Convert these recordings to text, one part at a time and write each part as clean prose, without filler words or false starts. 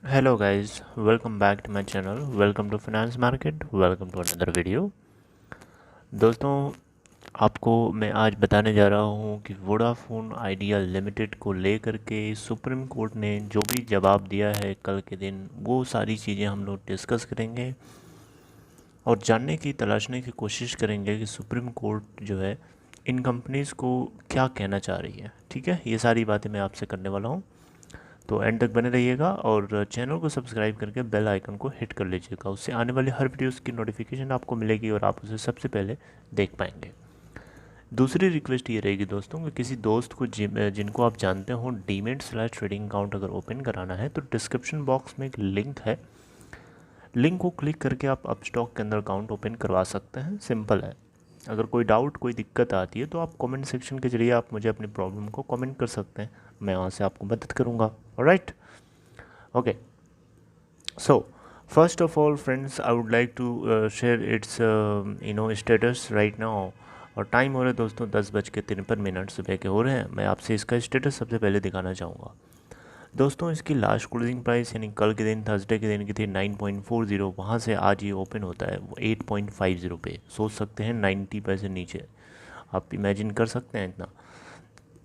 Hello guys, welcome back to my channel. Welcome to Finance Market. Welcome to another video. दोस्तों, आपको मैं आज बताने जा रहा हूँ कि वोडाफोन आइडिया लिमिटेड को लेकर के सुप्रीम कोर्ट ने जो भी जवाब दिया है कल के दिन, वो सारी चीज़ें हम लोग डिस्कस करेंगे और जानने की तलाशने की कोशिश करेंगे कि सुप्रीम कोर्ट जो है इन कंपनीज़ को क्या कहना चाह रही है। ठीक है, ये सारी बातें मैं आपसे करने वाला हूँ, तो एंड तक बने रहिएगा और चैनल को सब्सक्राइब करके बेल आइकन को हिट कर लीजिएगा। उससे आने वाली हर वीडियोस की नोटिफिकेशन आपको मिलेगी और आप उसे सबसे पहले देख पाएंगे। दूसरी रिक्वेस्ट ये रहेगी दोस्तों कि किसी दोस्त को जिनको आप जानते हो डीमेट/ट्रेडिंग अकाउंट अगर ओपन कराना है तो डिस्क्रिप्शन बॉक्स में एक लिंक है, लिंक को क्लिक करके आप अपस्टॉक के अंदर अकाउंट ओपन करवा सकते हैं। सिंपल है। अगर कोई डाउट कोई दिक्कत आती है तो आप कमेंट सेक्शन के जरिए आप मुझे अपनी प्रॉब्लम को कमेंट कर सकते हैं, मैं वहाँ से आपको मदद करूँगा। Alright, okay. So, first of all, friends, I would like to share its status right now. और टाइम हो रहा है दोस्तों 10:53 सुबह के हो रहे हैं। मैं आपसे इसका स्टेटस सबसे पहले दिखाना चाहूँगा। दोस्तों, इसकी लास्ट क्लोजिंग प्राइस यानी कल के दिन थर्सडे के दिन की थी 9.40। वहाँ से आज ये ओपन होता है वो 8.50 पे। सोच सकते हैं 90 पैसे नीचे। आप इमेजिन कर सकते हैं इतना,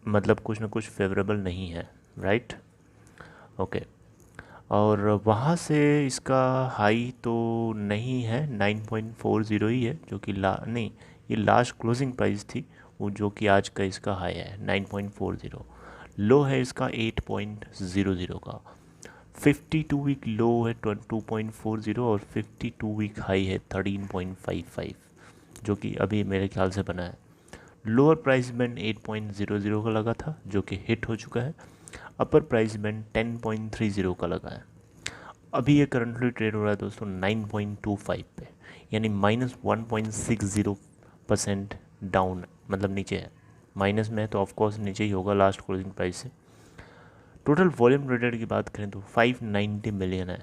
मतलब कुछ ना कुछ फेवरेबल नहीं है, राइट? ओके। और वहाँ से इसका हाई तो नहीं है, 9.40 ही है, जो कि नहीं, ये लास्ट क्लोजिंग प्राइस थी वो, जो कि आज का इसका हाई है 9.40। लो है इसका 8.00 का। 52 वीक लो है 22.40 और 52 वीक हाई है 13.55, जो कि अभी मेरे ख्याल से बना है। लोअर प्राइस बैंड 8.00 का लगा था, जो कि हिट हो चुका है। अपर प्राइस बैंड 10.30 का लगा है। अभी ये करंटली ट्रेड हो रहा है दोस्तों 9.25 पे, यानी -1.60% डाउन, मतलब नीचे है। माइनस में है तो ऑफकोर्स नीचे ही होगा लास्ट क्लोजिंग प्राइस से। टोटल वॉल्यूम ट्रेडेड की बात करें तो 590 मिलियन है।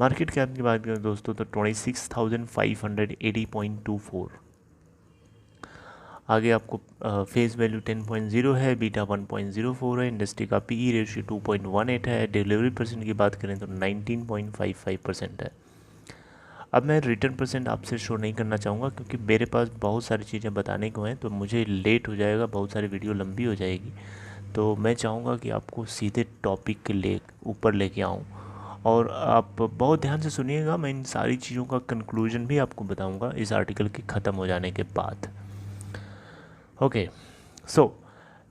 मार्केट कैप की बात करें दोस्तों तो 26,580.24। आगे आपको फेस वैल्यू 10.0 है, बीटा 1.04 है, इंडस्ट्री का पीई रेशियो 2.18 है, डिलीवरी परसेंट की बात करें तो 19.55% है। अब मैं रिटर्न परसेंट आपसे शो नहीं करना चाहूँगा क्योंकि मेरे पास बहुत सारी चीज़ें बताने को हैं, तो मुझे लेट हो जाएगा, बहुत सारी वीडियो लंबी हो जाएगी। तो मैं चाहूँगा कि आपको सीधे टॉपिक के ऊपर लेके आऊँ और आप बहुत ध्यान से सुनिएगा। मैं इन सारी चीज़ों का कंक्लूजन भी आपको बताऊँगा इस आर्टिकल के ख़त्म हो जाने के बाद। ओके, सो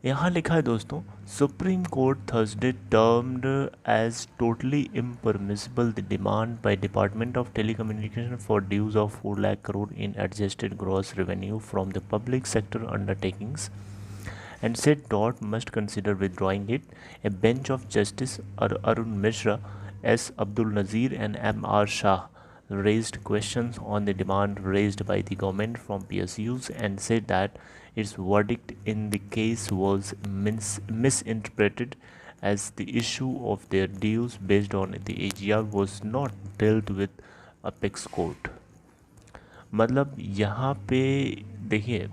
यहाँ लिखा है दोस्तों, Supreme Court Thursday termed as totally impermissible the demand by department of telecommunication for dues of 4 lakh crore in adjusted gross revenue from the public sector undertakings and said DOT must consider withdrawing it. A bench of Justice Arun Mishra, S. Abdul Nazir, and M.R. Shah raised questions on the demand raised by the government from PSUs and said that its verdict in the case was misinterpreted as the issue of their dues based on the AGR was not dealt with apex court. मतलब यहाँ पे देखिए,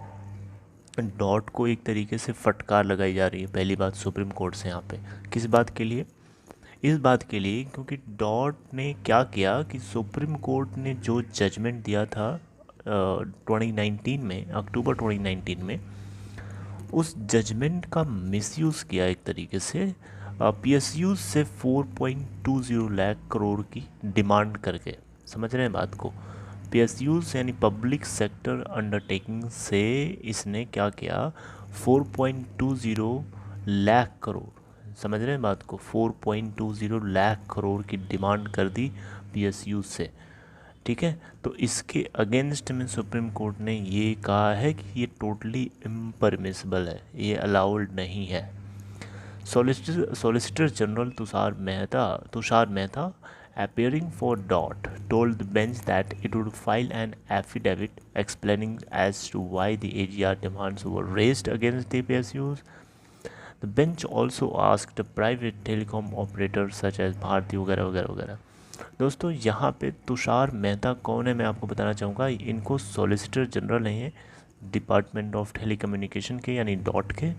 dot को एक तरीके से फटकार लगाई जा रही है। पहली बात सुप्रीम कोर्ट से यहाँ पे किस बात के लिए? इस बात के लिए क्योंकि डॉट ने क्या किया कि सुप्रीम कोर्ट ने जो जजमेंट दिया था 2019 में, अक्टूबर 2019 में, उस जजमेंट का मिसयूज़ किया एक तरीके से पीएसयू से 4.20 लाख करोड़ की डिमांड करके। समझ रहे हैं बात को? पीएसयूज यानी पब्लिक सेक्टर अंडरटेकिंग से इसने क्या किया, 4.20 लाख करोड़, समझ रहे हैं बात को, 4.20 लाख करोड़ की डिमांड कर दी पीएसयू से। ठीक है, तो इसके अगेंस्ट में सुप्रीम कोर्ट ने ये कहा है कि ये टोटली इम्परमिसिबल है, ये अलाउड नहीं है। Solicitor general Tushar Mehta appearing for DOT told the bench that it would file an affidavit explaining as to why the AGR demands were raised against the PSUs. The bench also asked private telecom operators such as Bharti वगैरह वगैरह वगैरह। दोस्तों, यहाँ पे तुषार मेहता कौन है मैं आपको बताना चाहूँगा। इनको सॉलिसिटर जनरल हैं डिपार्टमेंट ऑफ टेलीकम्युनिकेशन के, यानी डॉट के।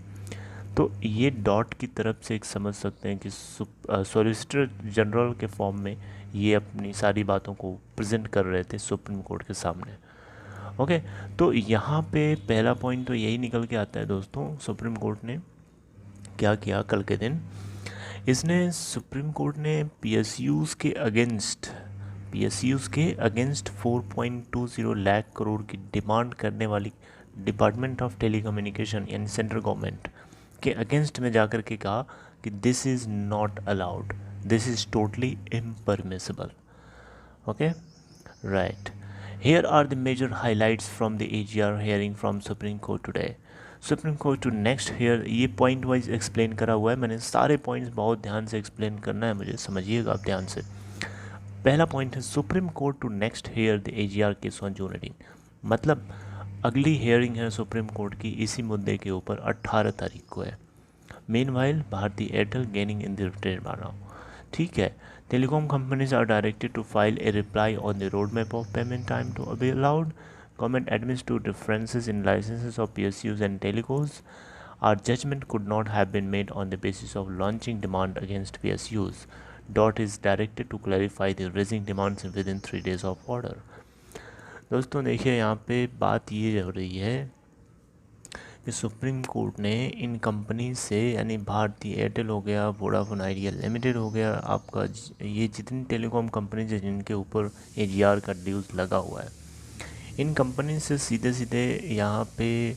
तो ये डॉट की तरफ से एक समझ सकते हैं कि सॉलिसिटर जनरल के फॉर्म में ये अपनी सारी बातों को प्रेजेंट कर रहे थे सुप्रीम कोर्ट के सामने। ओके, तो यहाँ पे पहला पॉइंट तो यही निकल के आता है दोस्तों, सुप्रीम कोर्ट ने क्या किया कल के दिन, इसने सुप्रीम कोर्ट ने पीएसयूज़ के अगेंस्ट 4.20 लाख करोड़ की डिमांड करने वाली डिपार्टमेंट ऑफ टेलीकम्युनिकेशन यानी सेंट्रल गवर्नमेंट के अगेंस्ट में जाकर के कहा कि this is not allowed, this is totally impermissible. Okay, right. Here are the major highlights from the AGR hearing from Supreme Court today. Supreme Court to next hear, ये point wise explain करा हुआ है मैंने, सारे points बहुत ध्यान से explain करना है मुझे, समझिएगा आप ध्यान से। पहला पॉइंट है Supreme Court to next hear the AGR case on June 18, मतलब अगली हेयरिंग है सुप्रीम कोर्ट की इसी मुद्दे के ऊपर 18 तारीख को है। Meanwhile Bharti Airtel gaining in the retail now, ठीक है। Telecom companies are directed to file a reply on the roadmap of payment time to be allowed. Government admits to differences in licenses of PSUs and telecos. Our judgment could not have been made on the basis of launching demand against PSUs. DOT is directed to clarify the raising demands within 3 days of order. दोस्तों देखिए यहाँ पे बात ये हो रही है कि सुप्रीम कोर्ट ने इन कंपनी से, यानी भारती एयरटेल हो गया, वोडाफोन आइडिया लिमिटेड हो गया, आपका ये जितनी टेलीकॉम कंपनीज है जिनके ऊपर AGR का ड्यूज लगा हुआ है, इन कंपनी से सीधे सीधे यहाँ पे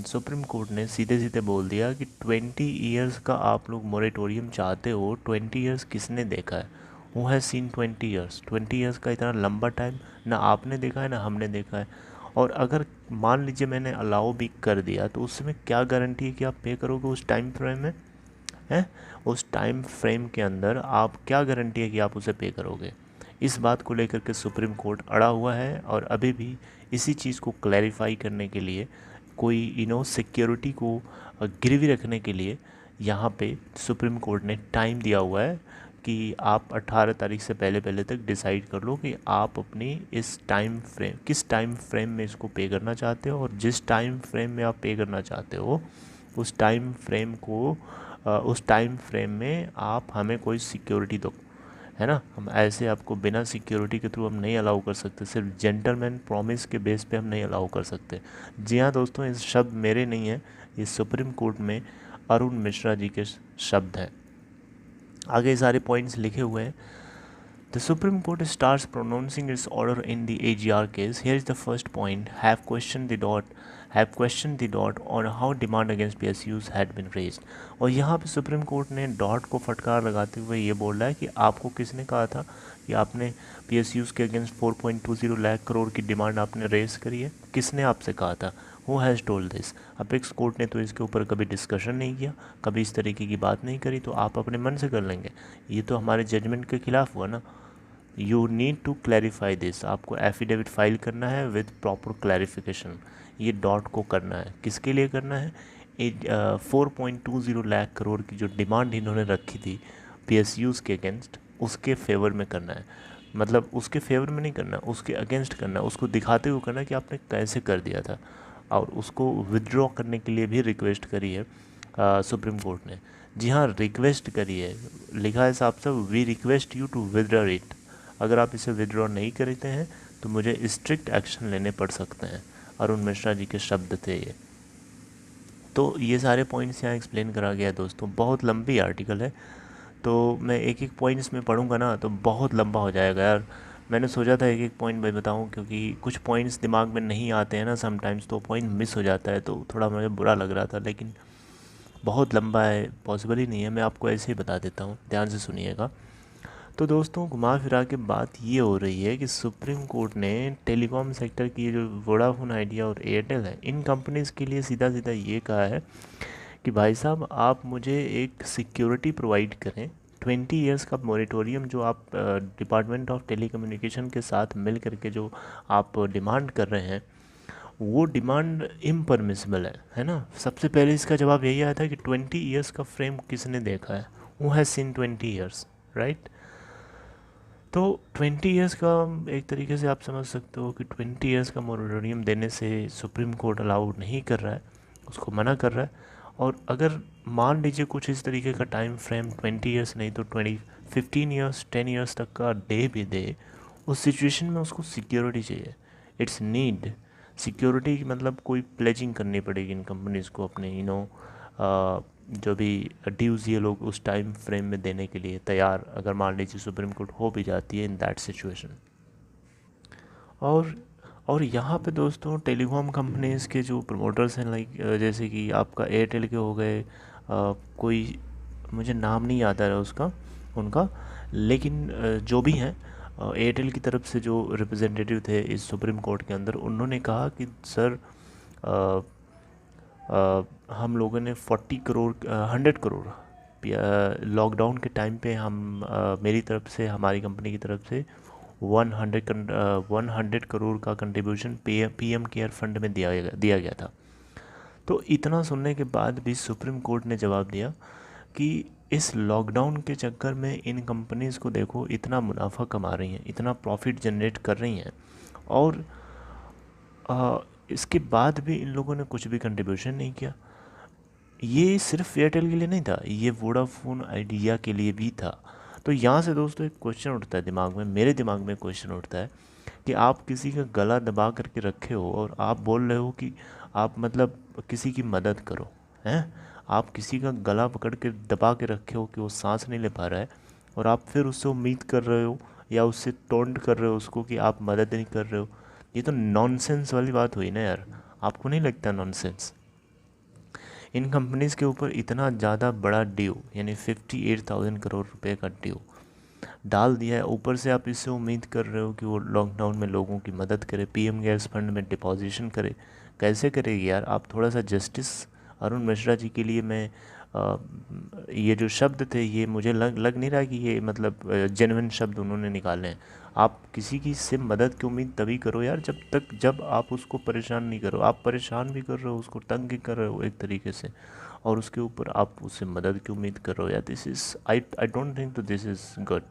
सुप्रीम कोर्ट ने सीधे सीधे बोल दिया कि 20 ईयर्स का आप लोग मोरेटोरियम चाहते हो। 20 ईयर्स किसने देखा है? वो है सीन 20 ईयर्स। 20 ईयर्स का इतना लंबा टाइम ना आपने देखा है ना हमने देखा है। और अगर मान लीजिए मैंने अलाउ भी कर दिया तो उसमें क्या गारंटी है कि आप पे करोगे उस टाइम फ्रेम में, हैं? उस टाइम फ्रेम के अंदर आप क्या गारंटी है कि आप उसे पे करोगे? इस बात को लेकर के सुप्रीम कोर्ट अड़ा हुआ है और अभी भी इसी चीज़ को क्लैरिफाई करने के लिए, कोई सिक्योरिटी को गिरवी रखने के लिए यहाँ पे सुप्रीम कोर्ट ने टाइम दिया हुआ है कि आप 18 तारीख से पहले पहले तक डिसाइड कर लो कि आप अपनी इस टाइम फ्रेम, किस टाइम फ्रेम में इसको पे करना चाहते हो, और जिस टाइम फ्रेम में आप पे करना चाहते हो उस टाइम फ्रेम को उस टाइम फ्रेम में आप हमें कोई सिक्योरिटी दो, है ना। हम ऐसे आपको बिना सिक्योरिटी के थ्रू हम नहीं अलाउ कर सकते, सिर्फ जेंटलमैन प्रॉमिस के बेस पे हम नहीं अलाउ कर सकते। जी हाँ दोस्तों, ये शब्द मेरे नहीं हैं, ये सुप्रीम कोर्ट में अरुण मिश्रा जी के शब्द हैं। आगे सारे पॉइंट्स लिखे हुए हैं। The Supreme Court starts pronouncing its order in the AGR case. Here is the first point: have questioned the dot on how demand against PSUs had been raised. और यहाँ पे सुप्रीम कोर्ट ने dot को फटकार लगाते हुए ये बोल रहा है कि आपको किसने कहा था कि आपने PSUs के अगेंस्ट 4.20 लाख करोड़ की डिमांड आपने रेज करी है? किसने आपसे कहा था? Who has told this? Apex court ने तो इसके ऊपर कभी डिस्कशन नहीं किया, कभी इस तरीके की बात नहीं करी, तो आप अपने मन से कर लेंगे? ये तो हमारे जजमेंट के खिलाफ हुआ ना। You need to clarify this, आपको एफिडेविट फाइल करना है विद प्रॉपर क्लैरिफिकेशन। ये डॉट को करना है, किसके लिए करना है? 4.20 लाख करोड़ की जो डिमांड इन्होंने रखी थी PSUs के अगेंस्ट, उसके फेवर में करना है। मतलब उसके फेवर में नहीं करना, उसके अगेंस्ट करना, उसको दिखाते हुए करना कि आपने कैसे कर दिया था। और उसको विदड्रॉ करने के लिए भी रिक्वेस्ट करी है सुप्रीम कोर्ट ने। जी हाँ, रिक्वेस्ट करी है, लिखा है साहब साहब, we request you to withdraw it. अगर आप इसे विदड्रॉ नहीं करते हैं तो मुझे स्ट्रिक्ट एक्शन लेने पड़ सकते हैं। अरुण मिश्रा जी के शब्द थे ये। तो ये सारे पॉइंट्स यहाँ एक्सप्लेन करा गया है दोस्तों। बहुत लंबी आर्टिकल है, तो मैं एक एक पॉइंट्स में पढ़ूंगा ना तो बहुत लंबा हो जाएगा यार। मैंने सोचा था एक एक पॉइंट मैं बताऊं, क्योंकि कुछ पॉइंट्स दिमाग में नहीं आते हैं ना समटाइम्स, तो पॉइंट मिस हो जाता है, तो थोड़ा मुझे बुरा लग रहा था। लेकिन बहुत लंबा है, पॉसिबल ही नहीं है, मैं आपको ऐसे ही बता देता हूँ, ध्यान से सुनिएगा। तो दोस्तों घुमा फिरा के बात ये हो रही है कि सुप्रीम कोर्ट ने टेलीकॉम सेक्टर की जो वोडाफोन आइडिया और एयरटेल है, इन कंपनीज़ के लिए सीधा सीधा ये कहा है कि भाई साहब आप मुझे एक सिक्योरिटी प्रोवाइड करें। 20 ईयर्स का मोरेटोरियम जो आप डिपार्टमेंट ऑफ टेलीकम्युनिकेशन के साथ मिल करके जो आप डिमांड कर रहे हैं, वो डिमांड इम्परमिसिबल है ना। सबसे पहले इसका जवाब यही आया था कि 20 ईयर्स का फ्रेम किसने देखा है? वो है सीन 20 ईयर्स, राइट। तो 20 ईयर्स का एक तरीके से आप समझ सकते हो कि 20 ईयर्स का मोरेटोरियम देने से सुप्रीम कोर्ट अलाउ नहीं कर रहा है, उसको मना कर रहा है। और अगर मान लीजिए कुछ इस तरीके का टाइम फ्रेम 20 ईयर्स नहीं तो 15 ईयर्स 10 ईयर्स तक का दे भी दे, उस सिचुएशन में उसको सिक्योरिटी चाहिए। इट्स नीड सिक्योरिटी, मतलब कोई प्लेजिंग करनी पड़ेगी इन कंपनीज़ को अपने जो भी ड्यूज़ ये लोग उस टाइम फ्रेम में देने के लिए तैयार, अगर मान लीजिए सुप्रीम कोर्ट हो भी जाती है इन दैट सिचुएशन। और और यहाँ पे दोस्तों टेलीकॉम कंपनीज़ के जो प्रमोटर्स हैं, लाइक जैसे कि आपका एयरटेल के हो गए, कोई मुझे नाम नहीं याद आ रहा उसका उनका, लेकिन जो भी हैं, एयरटेल की तरफ से जो रिप्रेजेंटेटिव थे इस सुप्रीम कोर्ट के अंदर, उन्होंने कहा कि सर हम लोगों ने 40 करोड़ 100 करोड़ लॉकडाउन के टाइम पे हम मेरी तरफ से, हमारी कंपनी की तरफ से 100 करोड़ का कंट्रीब्यूशन पीएम केयर फंड में दिया गया था। तो इतना सुनने के बाद भी सुप्रीम कोर्ट ने जवाब दिया कि इस लॉकडाउन के चक्कर में इन कंपनीज़ को देखो इतना मुनाफा कमा रही हैं, इतना प्रॉफिट जनरेट कर रही हैं, और इसके बाद भी इन लोगों ने कुछ भी कंट्रीब्यूशन नहीं किया। ये सिर्फ एयरटेल के लिए नहीं था, ये वोडाफोन आइडिया के लिए भी था। तो यहाँ से दोस्तों एक क्वेश्चन उठता है दिमाग में, मेरे दिमाग में क्वेश्चन उठता है कि आप किसी का गला दबा करके रखे हो और आप बोल रहे हो कि आप मतलब किसी की मदद करो, हैं? आप किसी का गला पकड़ के दबा के रखे हो कि वो सांस नहीं ले पा रहा है, और आप फिर उससे उम्मीद कर रहे हो या उससे टोंट कर रहे हो उसको कि आप मदद नहीं कर रहे हो। ये तो नॉनसेंस वाली बात हुई ना यार, आपको नहीं लगता नॉनसेंस? इन कंपनीज़ के ऊपर इतना ज़्यादा बड़ा ड्यू, यानी 58,000 करोड़ रुपए का ड्यू डाल दिया है, ऊपर से आप इससे उम्मीद कर रहे हो कि वो लॉकडाउन में लोगों की मदद करे, पीएम केयर्स फंड में डिपॉजिशन करे। कैसे करेगी यार? आप थोड़ा सा जस्टिस अरुण मिश्रा जी के लिए, मैं ये जो शब्द थे ये मुझे लग नहीं रहा कि ये मतलब जेन्युइन शब्द उन्होंने निकाले हैं। आप किसी की से मदद की उम्मीद तभी करो यार जब आप उसको परेशान नहीं करो। आप परेशान भी कर रहे हो, उसको तंग भी कर रहे हो एक तरीके से, और उसके ऊपर आप उससे मदद की उम्मीद कर रहे हो यार। This is I don't think तो दिस इज़ गुड,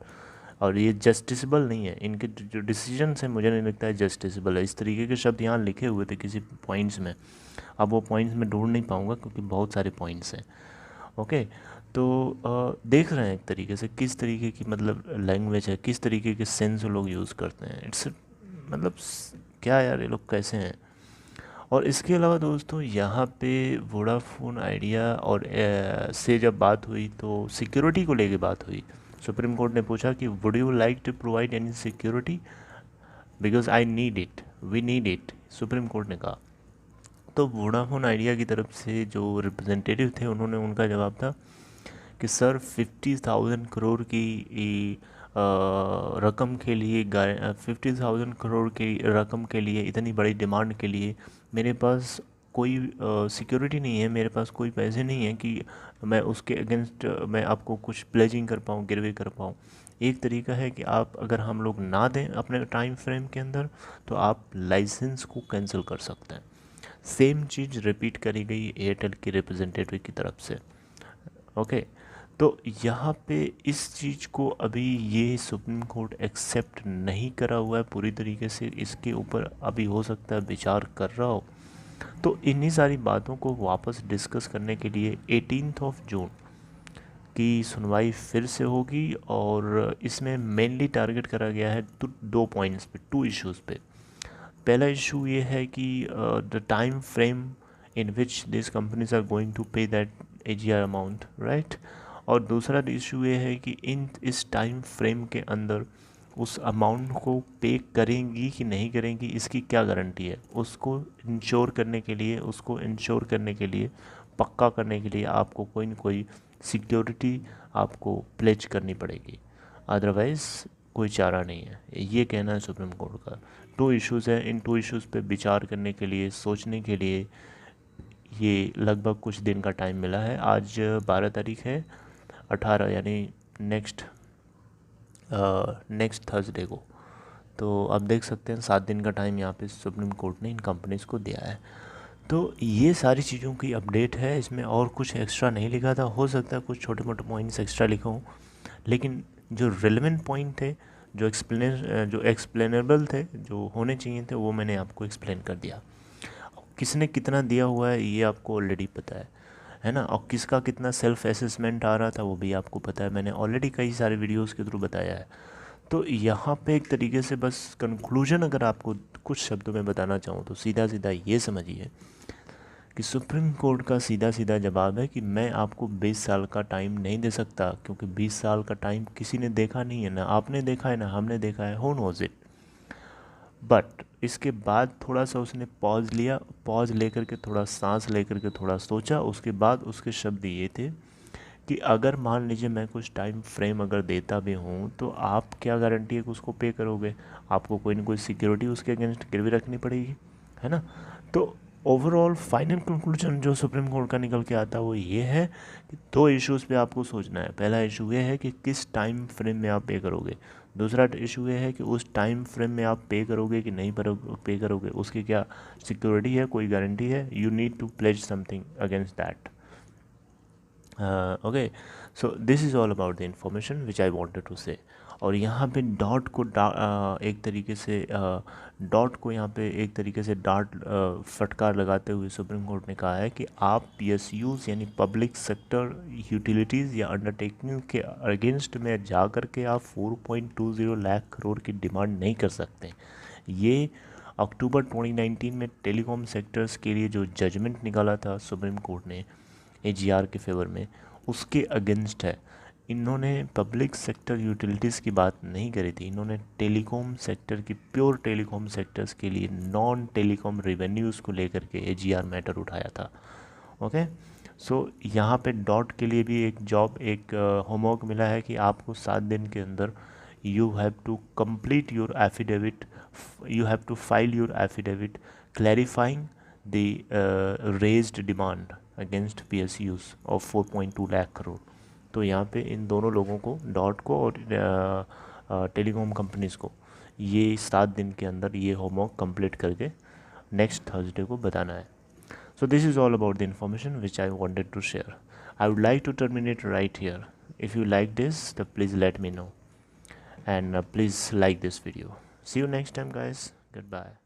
और ये जस्टिसेबल नहीं है। इनके जो डिसीजन है मुझे नहीं लगता है जस्टिसेबल है। इस तरीके के शब्द यहाँ लिखे हुए थे किसी पॉइंट्स में, अब वो पॉइंट्स में ढूंढ नहीं पाऊँगा क्योंकि बहुत सारे पॉइंट्स हैं। ओके, तो देख रहे हैं एक तरीके से किस तरीके की मतलब लैंग्वेज है, किस तरीके के सेंस लोग यूज़ करते हैं। इट्स मतलब क्या यार, ये लोग कैसे हैं? और इसके अलावा दोस्तों यहाँ पे वोडाफोन आइडिया और से जब बात हुई तो सिक्योरिटी को लेके बात हुई। सुप्रीम कोर्ट ने पूछा कि would you like to provide any security, because I need it, we need it, Supreme Court ने कहा। तो वोडाफोन आइडिया की तरफ से जो रिप्रेजेंटेटिव थे उन्होंने, उनका जवाब था कि सर 50,000 करोड़ की रकम के लिए 50,000 करोड़ की रकम के लिए, इतनी बड़ी डिमांड के लिए मेरे पास कोई सिक्योरिटी नहीं है, मेरे पास कोई पैसे नहीं है कि मैं उसके अगेंस्ट मैं आपको कुछ प्लेजिंग कर पाऊँ, गिरवी कर पाऊँ। एक तरीका है कि आप, अगर हम लोग ना दें अपने टाइम फ्रेम के अंदर, तो आप लाइसेंस को कैंसिल कर सकते हैं। सेम चीज़ रिपीट करी गई एयरटेल के रिप्रेजेंटेटिव की तरफ से। ओके, तो यहाँ पे इस चीज़ को अभी ये सुप्रीम कोर्ट एक्सेप्ट नहीं करा हुआ है पूरी तरीके से, इसके ऊपर अभी हो सकता है विचार कर रहा हो। तो इन्हीं सारी बातों को वापस डिस्कस करने के लिए 18 जून की सुनवाई फिर से होगी, और इसमें मेनली टारगेट करा गया है दो पॉइंट्स पे, टू इश्यूज़ पे। पहला इशू ये है कि the time frame in which this companies are going to pay that AGR amount, right. और दूसरा इशू ये है कि इस टाइम फ्रेम के अंदर उस अमाउंट को पे करेंगी कि नहीं करेंगी, इसकी क्या गारंटी है। उसको इंश्योर करने के लिए, पक्का करने के लिए आपको कोई न कोई सिक्योरिटी आपको प्लेज करनी पड़ेगी, अदरवाइज़ कोई चारा नहीं है, ये कहना है सुप्रीम कोर्ट का। टू इश्यूज़ हैं, इन टू इश्यूज़ पे विचार करने के लिए, सोचने के लिए ये लगभग कुछ दिन का टाइम मिला है। आज 12 तारीख है, 18 यानी नेक्स्ट थर्सडे को। तो आप देख सकते हैं 7 दिन का टाइम यहाँ पे सुप्रीम कोर्ट ने इन कंपनीज़ को दिया है। तो ये सारी चीज़ों की अपडेट है, इसमें और कुछ एक्स्ट्रा नहीं लिखा था। हो सकता है कुछ छोटे मोटे पॉइंट्स एक्स्ट्रा लिखा हूँ, लेकिन जो रेलेवेंट पॉइंट थे, जो एक्सप्लेनेबल थे, जो होने चाहिए थे, वो मैंने आपको एक्सप्लेन कर दिया। किसने कितना दिया हुआ है ये आपको ऑलरेडी पता है, है ना, और किसका कितना सेल्फ असेसमेंट आ रहा था वो भी आपको पता है, मैंने ऑलरेडी कई सारे वीडियोस के थ्रू बताया है। तो यहाँ पे एक तरीके से बस कंक्लूजन अगर आपको कुछ शब्दों में बताना चाहूँ तो सीधा सीधा ये समझिए कि सुप्रीम कोर्ट का सीधा सीधा जवाब है कि मैं आपको 20 साल का टाइम नहीं दे सकता, क्योंकि 20 साल का टाइम किसी ने देखा नहीं है, ना आपने देखा है ना हमने देखा है, हु नोज इट। बट इसके बाद थोड़ा सा उसने पॉज लिया, पॉज लेकर के थोड़ा सांस लेकर के थोड़ा सोचा, उसके बाद उसके शब्द ये थे कि अगर मान लीजिए मैं कुछ टाइम फ्रेम अगर देता भी हूँ तो आप क्या गारंटी है कि उसको पे करोगे, आपको कोई ना कोई सिक्योरिटी उसके अगेंस्ट गिरवी रखनी पड़ेगी, है ना। तो ओवरऑल फाइनल कंक्लूजन जो सुप्रीम कोर्ट का निकल के आता है वो ये है कि दो इश्यूज़ पे आपको सोचना है। पहला इशू ये है कि किस टाइम फ्रेम में आप पे करोगे, दूसरा इशू ये है कि उस टाइम फ्रेम में आप पे करोगे कि नहीं पे करोगे, उसकी क्या सिक्योरिटी है, कोई गारंटी है, you need to pledge something against that. Okay, so this is all about the information which I wanted to say. और यहाँ पे डॉट को एक तरीके से डॉट को यहाँ पे एक तरीके से डांट फटकार लगाते हुए सुप्रीम कोर्ट ने कहा है कि आप PSUs यानी पब्लिक सेक्टर यूटिलिटीज़ या अंडरटेकिंग के अगेंस्ट में जा कर के आप 4.20 लाख करोड़ की डिमांड नहीं कर सकते। ये अक्टूबर 2019 में टेलीकॉम सेक्टर्स के लिए जो जजमेंट निकाला था सुप्रीम कोर्ट ने AGR के फेवर में, उसके अगेंस्ट है। इन्होंने पब्लिक सेक्टर यूटिलिटीज़ की बात नहीं करी थी, इन्होंने टेलीकॉम सेक्टर की प्योर टेलीकॉम सेक्टर्स के लिए नॉन टेलीकॉम रेवेन्यूज़ को लेकर के AGR मैटर उठाया था। ओके, सो यहाँ पे डॉट के लिए भी एक जॉब, एक होमवर्क मिला है कि आपको 7 दिन के अंदर you have to complete your affidavit, you have to file your affidavit clarifying the raised demand against PSUs of 4.2 lakh crore. तो यहाँ पे इन दोनों लोगों को, डॉट को और टेलीकॉम कंपनीज़ को, ये 7 दिन के अंदर ये होमवर्क कंप्लीट करके नेक्स्ट थर्सडे को बताना है। So this is all about the information which I wanted to share. I would like to terminate right here. If you like this, then please let me know, and please like this video. See you next time, guys. Goodbye.